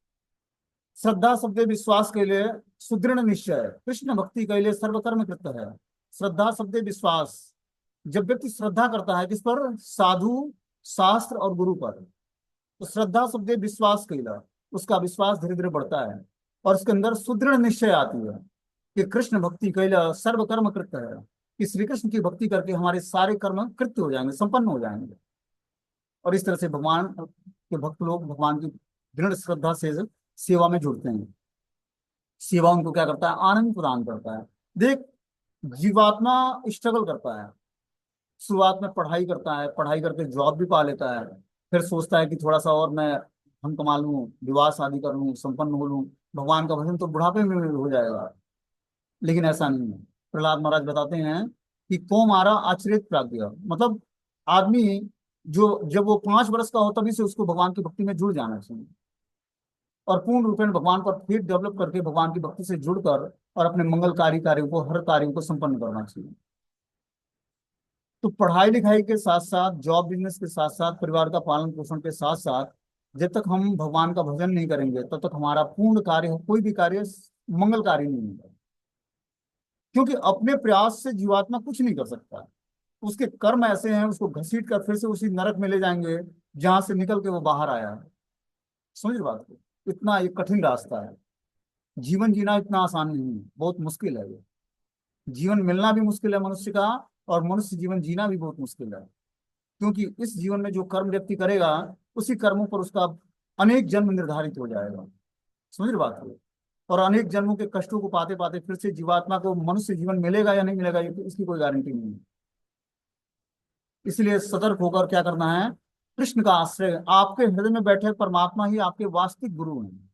श्रद्धा शब्द विश्वास के लिए सुदृढ़ निश्चय, कृष्ण भक्ति के लिए सर्वकर्म कृत है। श्रद्धा शब्द विश्वास, जब व्यक्ति श्रद्धा करता है किस पर? साधु, शास्त्र और गुरु पर। तो श्रद्धा शब्द विश्वास के लिए उसका विश्वास धीरे धीरे बढ़ता है, और उसके अंदर सुदृढ़ निश्चय आती है कि कृष्ण भक्ति के लिए सर्वकर्म कृत है, कि श्री कृष्ण की भक्ति करके हमारे सारे कर्म कृत्य हो जाएंगे, संपन्न हो जाएंगे। और इस तरह से भगवान के भक्त लोग भगवान की दृढ़ श्रद्धा से सेवा में जुड़ते हैं। सेवा उनको क्या करता है? आनंद प्रदान करता है। देख, जीवात्मा स्ट्रगल करता है। शुरुआत में पढ़ाई करता है, पढ़ाई करके जॉब भी पा लेता है, फिर सोचता है कि थोड़ा सा और मैं धन कमा लूं, विवाह शादी कर लूं, संपन्न हो लूं, भगवान का भजन तो बुढ़ापे में भी हो जाएगा। लेकिन ऐसा नहीं है। प्रहलाद महाराज बताते हैं कि को मारा आचरित प्राज्ञ, मतलब आदमी जो जब वो 5 वर्ष का हो तभी से उसको भगवान की भक्ति में जुड़ जाना चाहिए, और पूर्ण रूपेण भगवान पर फेथ डेवलप करके भगवान की भक्ति से जुड़कर और अपने मंगलकारी कार्यों को, हर कार्यों को संपन्न करना चाहिए। तो पढ़ाई लिखाई के साथ साथ, जॉब बिजनेस के साथ साथ, परिवार का पालन पोषण के साथ साथ, जब तक हम भगवान का भजन नहीं करेंगे, तब तक हमारा पूर्ण कार्य, कोई भी कार्य मंगलकारी नहीं होगा। क्योंकि अपने प्रयास से जीवात्मा कुछ नहीं कर सकता। उसके कर्म ऐसे हैं, उसको घसीट कर फिर से उसी नरक में ले जाएंगे जहां से निकल के वो बाहर आया है। समझ रहे बात को? इतना ये कठिन रास्ता है। जीवन जीना इतना आसान नहीं है, बहुत मुश्किल है ये। जीवन मिलना भी मुश्किल है मनुष्य का, और मनुष्य जीवन जीना भी बहुत मुश्किल है। क्योंकि इस जीवन में जो कर्म व्यक्ति करेगा, उसी कर्मों पर उसका अनेक जन्म निर्धारित हो जाएगा। समझ रहे बात को? और अनेक जन्मों के कष्टों को पाते पाते फिर से जीवात्मा को मनुष्य जीवन मिलेगा या नहीं मिलेगा, ये इसकी कोई गारंटी नहीं है। इसलिए सतर्क होकर क्या करना है? कृष्ण का आश्रय, आपके हृदय में बैठे परमात्मा ही आपके वास्तविक गुरु हैं।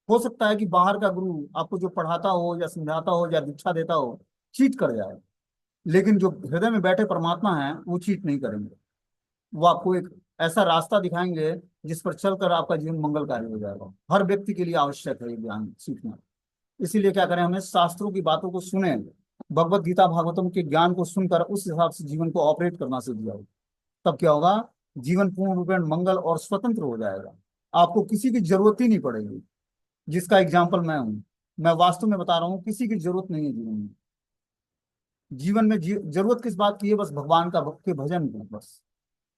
हो सकता है कि बाहर का गुरु आपको जो पढ़ाता हो या समझाता हो या दीक्षा देता हो चीट कर जाए, लेकिन जो हृदय में बैठे परमात्मा है वो चीट नहीं करेंगे। वो आपको एक ऐसा रास्ता दिखाएंगे जिस पर चलकर आपका जीवन मंगलकारी हो जाएगा। हर व्यक्ति के लिए आवश्यक है ये ज्ञान सीखना। इसीलिए क्या करें, हमें शास्त्रों की बातों को सुने, भगवत गीता भागवतम के ज्ञान को सुनकर उस हिसाब से जीवन को ऑपरेट करना सीख जाओ। तब क्या होगा, जीवन पूर्ण रूपेण मंगल और स्वतंत्र हो जाएगा। आपको किसी की जरूरत ही नहीं पड़ेगी। जिसका एग्जाम्पल मैं हूँ, मैं वास्तव में बता रहा हूँ, किसी की जरूरत नहीं है जीवन में। जीवन में जरूरत किस बात की है? बस भगवान का भक्त के भजन की, बस।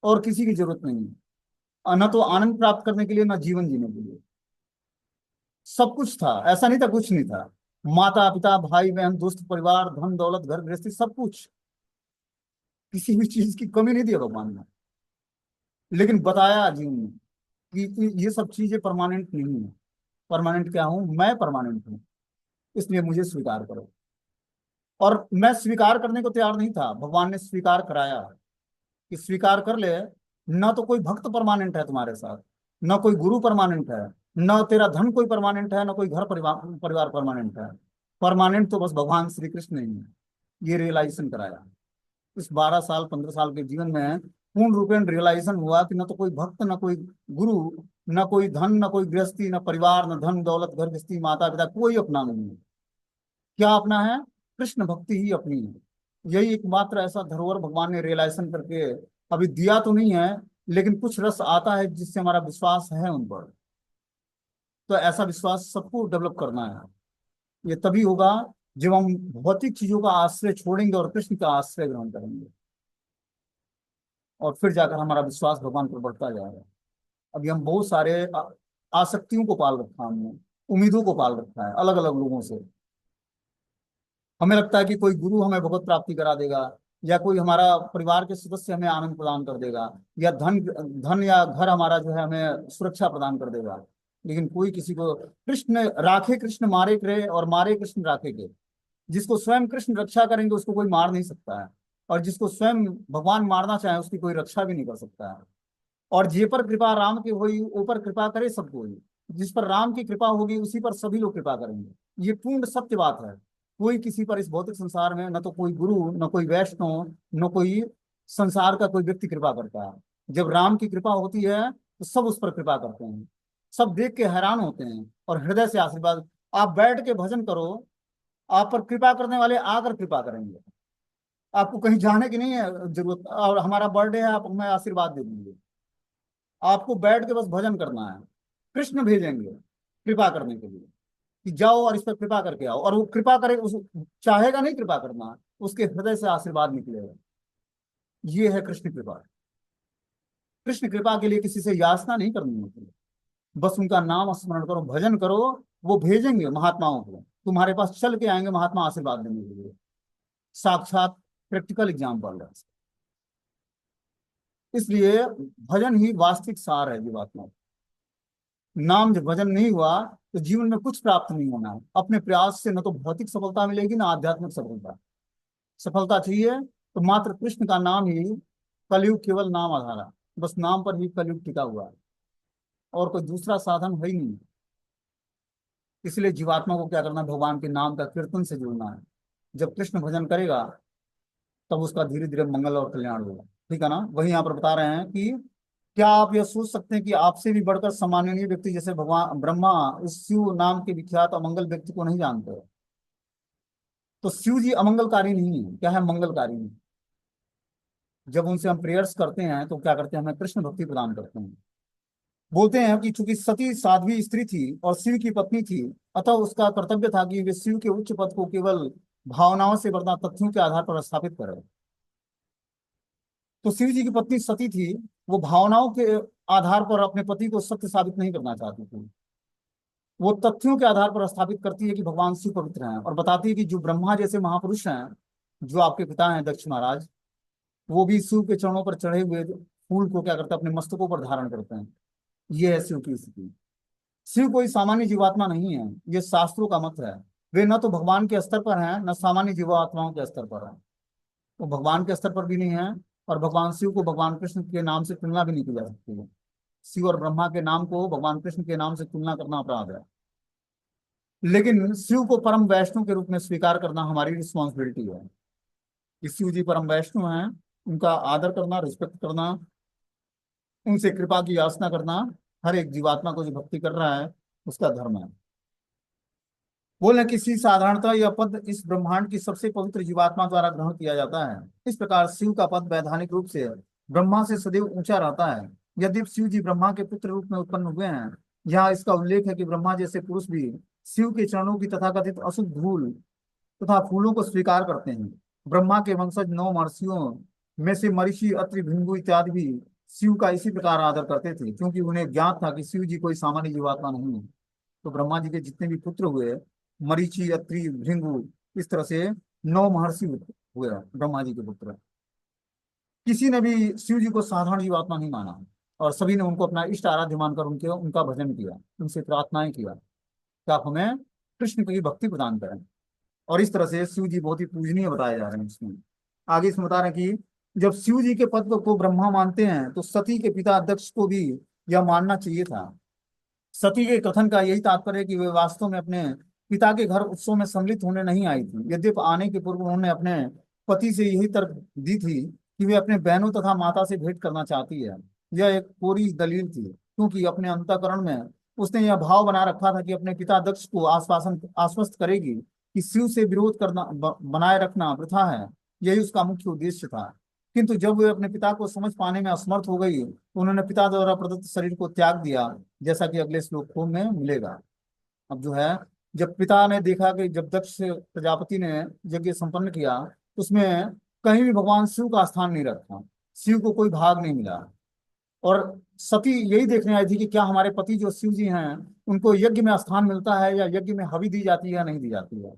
और किसी की जरूरत नहीं है। न तो आनंद प्राप्त करने के लिए, न जीवन जीने के लिए। सब कुछ था, ऐसा नहीं था कुछ नहीं था। माता पिता भाई बहन दोस्त परिवार धन दौलत घर गृहस्थी सब कुछ। किसी भी चीज की कमी नहीं दी है भगवान ने। लेकिन बताया जीवन में कि ये सब चीजें परमानेंट नहीं है। परमानेंट क्या हूं मैं? परमानेंट हूं। इसलिए मुझे स्वीकार करो। और मैं स्वीकार करने को तैयार नहीं था, भगवान ने स्वीकार कराया कि स्वीकार कर ले। न तो कोई भक्त परमानेंट है तुम्हारे साथ, न कोई गुरु परमानेंट है, न तेरा धन कोई परमानेंट है, न कोई घर परिवार परिवार परमानेंट है। परमानेंट तो बस भगवान श्री कृष्ण ही है। ये रियलाइजेशन कराया। इस 12 साल 15 साल के जीवन में पूर्ण रूपेण रियलाइजेशन हुआ कि न तो कोई भक्त, न कोई गुरु, न कोई धन, न कोई गृहस्थी, न परिवार, न धन दौलत घर गृहस्थी माता पिता, कोई अपना नहीं है। क्या अपना है? कृष्ण भक्ति ही अपनी है। यही एकमात्र ऐसा धरोहर भगवान ने रियलाइजेशन करके अभी दिया तो नहीं है, लेकिन कुछ रस आता है जिससे हमारा विश्वास है उन पर। तो ऐसा विश्वास सबको डेवलप करना है। ये तभी होगा जब हम भौतिक चीजों का आश्रय छोड़ेंगे और कृष्ण का आश्रय ग्रहण करेंगे। और फिर जाकर हमारा विश्वास भगवान पर बढ़ता जाएगा। अभी हम बहुत सारे आसक्तियों को पाल रखा है हमने, उम्मीदों को पाल रखा है अलग अलग लोगों से। हमें लगता है कि कोई गुरु हमें भगवत प्राप्ति करा देगा, या कोई हमारा परिवार के सदस्य हमें आनंद प्रदान कर देगा, या धन धन या घर हमारा जो है हमें सुरक्षा प्रदान कर देगा। लेकिन कोई किसी को कृष्ण राखे कृष्ण मारे करे, और मारे कृष्ण राखे के। जिसको स्वयं कृष्ण रक्षा करेंगे उसको कोई मार नहीं सकता है। और जिसको स्वयं भगवान मारना चाहे उसकी कोई रक्षा भी नहीं कर सकता है। और जे पर कृपा राम की हुई ऊपर कृपा करे सबको हुई। जिस पर राम की कृपा होगी उसी पर सभी लोग कृपा करेंगे। ये पूर्ण सत्य बात है। कोई किसी पर इस भौतिक संसार में न तो कोई गुरु, न कोई वैष्णव, न कोई संसार का कोई व्यक्ति कृपा करता है। जब राम की कृपा होती है तो सब उस पर कृपा करते हैं। सब देख के हैरान होते हैं और हृदय से आशीर्वाद। आप बैठ के भजन करो, आप पर कृपा करने वाले आकर कृपा करेंगे। आपको कहीं जाने की नहीं है जरूरत। और हमारा बर्थडे है, आप हमें आशीर्वाद दे दीजिए। आपको बैठ के बस भजन करना है। कृष्ण भेजेंगे कृपा करने के लिए कि जाओ और इस पर कृपा करके आओ। और वो कृपा करे, उस चाहेगा नहीं कृपा करना, उसके हृदय से आशीर्वाद निकलेगा। ये है कृष्ण कृपा। कृष्ण कृपा के लिए किसी से याचना नहीं करनी होती। बस उनका नाम स्मरण करो, भजन करो। वो भेजेंगे महात्माओं को, तुम्हारे पास चल के आएंगे महात्मा आशीर्वाद देने के लिए। साक्षात प्रैक्टिकल एग्जाम्पल है। इसलिए भजन ही वास्तविक सार है जीवात्मा। नाम जब भजन नहीं हुआ तो जीवन में कुछ प्राप्त नहीं होना है। अपने प्रयास से न तो भौतिक सफलता मिलेगी, ना आध्यात्मिक सफलता। सफलता चाहिए तो मात्र कृष्ण का नाम ही। कलयुग केवल नाम आधारा। बस नाम पर ही कलयुग टिका हुआ है, और कोई दूसरा साधन है ही नहीं। इसलिए जीवात्मा को क्या करना है? भगवान के नाम का कीर्तन से जुड़ना है। जब कृष्ण भजन करेगा तब उसका धीरे धीरे मंगल और कल्याण होगा। ठीक है ना? वही यहाँ पर बता रहे हैं कि क्या आप यह सोच सकते हैं कि आपसे भी बढ़कर सम्माननीय व्यक्ति जैसे भगवान ब्रह्मा इस शिव नाम के विख्यात अमंगल व्यक्ति को नहीं जानते? तो शिव जी अमंगलकारी नहीं है, क्या है? मंगलकारी है। जब उनसे हम प्रेयर्स करते हैं तो क्या करते हैं? हमें कृष्ण भक्ति प्रदान करते हैं। बोलते हैं कि चूंकि सती साध्वी स्त्री थी और शिव की पत्नी थी, अतः उसका कर्तव्य था कि वे शिव के उच्च पद को केवल भावनाओं से वरना तथ्यों के आधार पर स्थापित करे। तो शिव जी की पत्नी सती थी, वो भावनाओं के आधार पर अपने पति को सत्य साबित नहीं करना चाहती थी। वो तथ्यों के आधार पर स्थापित करती है कि भगवान शिव पवित्र हैं, और बताती है कि जो ब्रह्मा जैसे महापुरुष हैं, जो आपके पिता हैं दक्ष महाराज, वो भी शिव के चरणों पर चढ़े हुए फूल को क्या करते हैं? अपने मस्तकों पर धारण करते हैं। ये है शिव की स्थिति। शिव कोई सामान्य जीवात्मा नहीं है, ये शास्त्रों का मत है। वे न तो भगवान के स्तर पर हैं, न सामान्य जीवात्माओं के स्तर पर हैं। वो भगवान के स्तर पर भी नहीं है। और भगवान शिव को भगवान कृष्ण के नाम से तुलना भी नहीं की जा सकती है। शिव और ब्रह्मा के नाम को भगवान कृष्ण के नाम से तुलना करना अपराध है। लेकिन शिव को परम वैष्णव के रूप में स्वीकार करना हमारी रिस्पॉन्सिबिलिटी है। कि शिव जी परम वैष्णव हैं, उनका आदर करना, रिस्पेक्ट करना, उनसे कृपा की याचना करना हर एक जीवात्मा को जो भक्ति कर रहा है उसका धर्म है। बोले किसी साधारणतः यह पद इस ब्रह्मांड की सबसे पवित्र जीवात्मा द्वारा ग्रहण किया जाता है। इस प्रकार शिव का पद वैधानिक रूप से ब्रह्मा से सदैव ऊंचा रहता है। यद्यपि शिव जी ब्रह्मा के पुत्र रूप में उत्पन्न हुए हैं, यहाँ इसका उल्लेख है कि ब्रह्मा जैसे पुरुष भी शिव के चरणों की तथाकथित अशुद्ध धूल तथा फूलों को स्वीकार करते हैं। ब्रह्मा के वंशज 9 महर्षियों में से मरीचि, अत्रि, भृंगु इत्यादि भी शिव का इसी प्रकार आदर करते थे, क्योंकि उन्हें ज्ञात था कि शिव जी कोई सामान्य जीवात्मा नहीं है। तो ब्रह्मा जी के जितने भी पुत्र हुए, मरीचि, अत्रि, भृंगु, इस तरह से 9 महर्षि हुए ब्रह्मा जी के पुत्र। किसी ने भी शिव जी को साधारण जीवात्मा नहीं माना, और सभी ने उनको अपना इष्ट आराध्य मानकर उनके उनका भजन किया, उनसे प्रार्थनाएं किया कि आप हमें कृष्ण की भक्ति प्रदान करें। और इस तरह से शिव जी बहुत ही पूजनीय बताए जा रहे हैं इसमें। आगे इसमें बता रहे हैं कि जब शिव जी के पद को ब्रह्मा मानते हैं तो सती के पिता दक्ष को भी यह मानना चाहिए था। सती के कथन का यही तात्पर्य है कि वे वास्तव में अपने पिता के घर उत्सव में सम्मिलित होने नहीं आई थी। यद्यपि आने के पूर्व उन्होंने अपने पति से यही तर्क दी थी कि वे अपने बहनों तथा माता से भेंट करना चाहती है। यह एक पूरी दलील थी, क्योंकि अपने अंतःकरण में उसने यह भाव बना रखा था कि अपने पिता दक्ष को आश्वस्त करेगी कि शिव से विरोध करना बनाए रखना वृथा है। यही उसका मुख्य उद्देश्य था। किंतु जब वे अपने पिता को समझ पाने में असमर्थ हो गई, तो उन्होंने पिता द्वारा प्रदत्त शरीर को त्याग दिया, जैसा कि अगले श्लोकों में मिलेगा। अब जो है, जब पिता ने देखा कि जब दक्ष प्रजापति ने यज्ञ संपन्न किया, उसमें कहीं भी भगवान शिव का स्थान नहीं रखा, शिव को कोई भाग नहीं मिला। और सती यही देखने आई थी कि क्या हमारे पति जो शिव जी हैं, उनको यज्ञ में स्थान मिलता है, या यज्ञ में हवि दी जाती है या नहीं दी जाती है।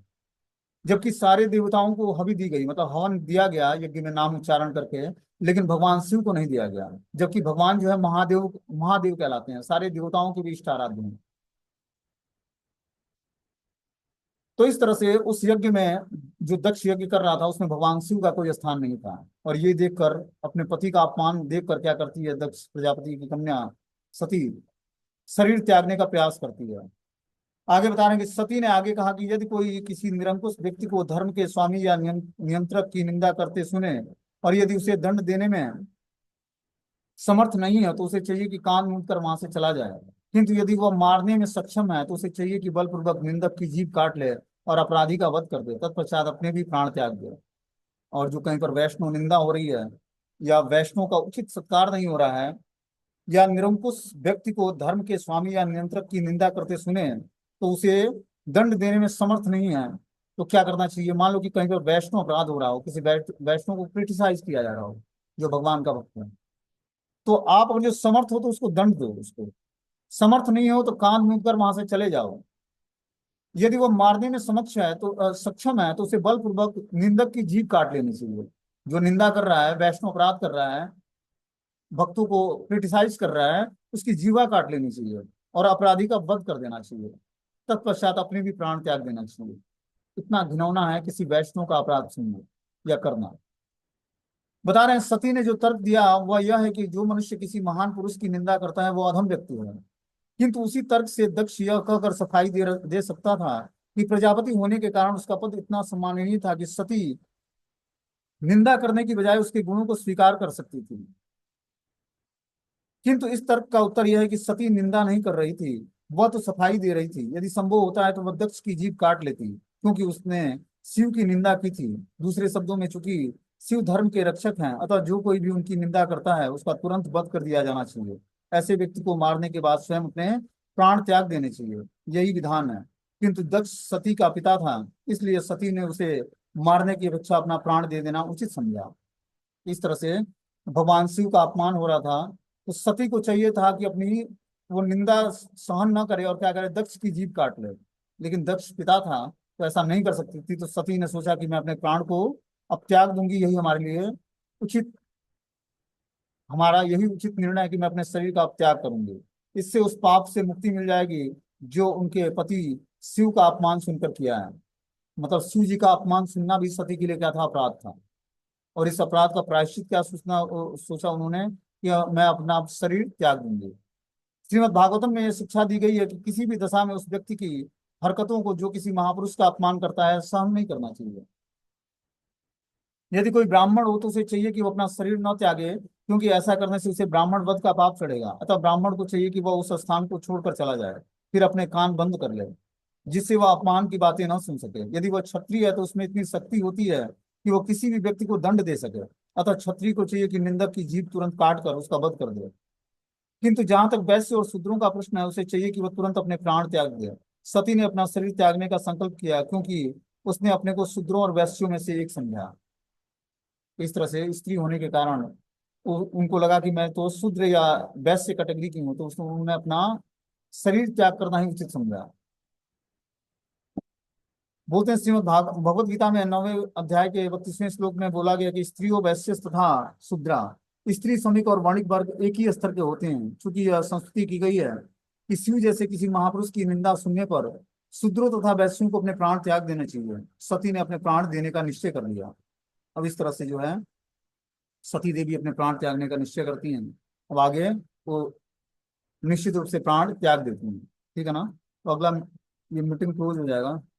जबकि सारे देवताओं को हवि दी गई, मतलब हवन दिया गया यज्ञ में नाम उच्चारण करके, लेकिन भगवान शिव को नहीं दिया गया। जबकि भगवान जो है महादेव, महादेव कहलाते हैं, सारे देवताओं के भी इष्ट आराध्य हैं। तो इस तरह से उस यज्ञ में जो दक्ष यज्ञ कर रहा था, उसमें भगवान शिव का कोई स्थान नहीं था। और ये देखकर, अपने पति का अपमान देखकर क्या करती है दक्ष प्रजापति की कन्या सती, शरीर त्यागने का प्रयास करती है। आगे बता रहे हैं कि सती ने आगे कहा कि यदि कोई किसी निरंकुश व्यक्ति को धर्म के स्वामी या नियंत्रक की निंदा करते सुने, और यदि उसे दंड देने में समर्थ नहीं है, तो उसे चाहिए कि कान मूंद कर वहां से चला जाए। किंतु यदि वह मारने में सक्षम है, तो उसे चाहिए कि बलपूर्वक निंदक की जीभ काट ले और अपराधी का वध कर दे, तत्पश्चात अपने भी प्राण त्याग दे। और जो कहीं पर वैष्णव निंदा हो रही है, या वैष्णव का उचित सत्कार नहीं हो रहा है, या निरंकुश व्यक्ति को धर्म के स्वामी या नियंत्रक की निंदा करते सुने, तो उसे दंड देने में समर्थ नहीं है, तो क्या करना चाहिए। मान लो कि कहीं पर वैष्णव अपराध हो रहा हो, किसी वैष्णव को क्रिटिसाइज किया जा रहा हो, जो भगवान का भक्त है, तो आप अगर जो समर्थ हो तो उसको दंड दो, उसको। समर्थ नहीं हो तो कान मूंद कर वहां से चले जाओ। यदि वो मारने में समक्ष है तो सक्षम है, तो उसे बलपूर्वक निंदक की जीभ काट लेनी चाहिए। जो निंदा कर रहा है, वैष्णव अपराध कर रहा है, भक्तों को क्रिटिसाइज कर रहा है, उसकी जीवा काट लेनी चाहिए और अपराधी का वध कर देना चाहिए। तत्पश्चात अपने भी प्राण त्याग देना चाहिए। इतना घिनौना है किसी वैष्णव का अपराध सुनना या करना। बता रहे हैं सती ने जो तर्क दिया वह यह है कि जो मनुष्य किसी महान पुरुष की निंदा करता है वो अधम व्यक्ति है। किंतु उसी तर्क से दक्ष यह कहकर सफाई दे सकता था कि प्रजापति होने के कारण उसका पद इतना सम्माननीय था कि सती निंदा करने की बजाय उसके गुणों को स्वीकार कर सकती थी। किंतु इस तर्क का उत्तर यह है कि सती निंदा नहीं कर रही थी, वह तो सफाई दे रही थी। यदि संभव होता है तो वह दक्ष की जीभ काट लेती, क्योंकि उसने शिव की निंदा की थी। दूसरे शब्दों में, चूंकि शिव धर्म के रक्षक हैं, अतः जो कोई भी उनकी निंदा करता है उसका तुरंत वध कर दिया जाना चाहिए। ऐसे व्यक्ति को मारने के बाद स्वयं अपने प्राण त्याग देने चाहिए, यही विधान है। किंतु दक्ष सती का पिता था, इसलिए सती ने उसे मारने की अपेक्षा अपना प्राण दे देना उचित समझा। इस तरह से भगवान शिव का अपमान हो रहा था, तो सती को चाहिए था कि अपनी वो निंदा सहन न करे और क्या करे, दक्ष की जीभ काट ले। लेकिन दक्ष पिता था, तो ऐसा नहीं कर सकती थी। तो सती ने सोचा कि मैं अपने प्राण को अब त्याग दूंगी, यही हमारे लिए उचित, हमारा यही उचित निर्णय है कि मैं अपने शरीर का अब त्याग करूंगी। इससे उस पाप से मुक्ति मिल जाएगी जो उनके पति शिव का अपमान सुनकर किया है। मतलब शिव जी का अपमान सुनना भी सती के लिए क्या था, अपराध था। और इस अपराध का प्रायश्चित क्या सोचा उन्होंने कि मैं अपना शरीर त्याग दूंगी। श्रीमद् भागवतम में यह शिक्षा दी गई है कि किसी भी दशा में उस व्यक्ति की हरकतों को जो किसी महापुरुष का अपमान करता है सहन नहीं करना चाहिए। यदि कोई ब्राह्मण हो तो उसे चाहिए कि वो अपना शरीर न त्यागे, क्योंकि ऐसा करने से उसे ब्राह्मण वध का पाप चढ़ेगा। अतः ब्राह्मण को चाहिए कि वह उस स्थान को छोड़कर चला जाए, फिर अपने कान बंद कर ले। जिससे वह अपमान की बातें ना सुन सके। यदि वह क्षत्रिय है तो उसमें इतनी शक्ति होती है कि वह किसी भी व्यक्ति को दंड दे सके। अतः क्षत्रिय को चाहिए कि निंदक की जीभ तुरंत काट कर उसका वध कर दे। किंतु जहां तक वैश्य और शूद्रों का प्रश्न है, उसे चाहिए कि वह तुरंत अपने प्राण त्याग दे। सती ने अपना शरीर त्यागने का संकल्प किया, क्योंकि उसने अपने को शूद्रों और वैश्यों में से एक समझा। इस तरह से स्त्री होने के कारण उनको लगा कि मैं तो शूद्र या वैश्य कैटेगरी की हूँ, तो उसने उन्होंने अपना शरीर त्याग करना ही उचित समझा। बोलते हैं श्रीमद् भगवत गीता में 9वें अध्याय के 32वें श्लोक में बोला गया कि स्त्रियों वैश्य तथा शूद्रा, स्त्री श्रमिक और वाणिक वर्ग एक ही स्तर के होते हैं। चूंकि यह संस्तुति की गई है कि शिव जैसे किसी महापुरुष की निंदा सुनने पर शूद्रों तथा वैश्यों को अपने प्राण त्याग देने चाहिए। सती ने अपने प्राण देने का निश्चय कर लिया। अब इस तरह से जो है सती देवी अपने प्राण त्यागने का निश्चय करती हैं। अब आगे वो निश्चित रूप से प्राण त्याग देती हैं। ठीक है ना। तो अगला ये मीटिंग क्लोज हो जाएगा।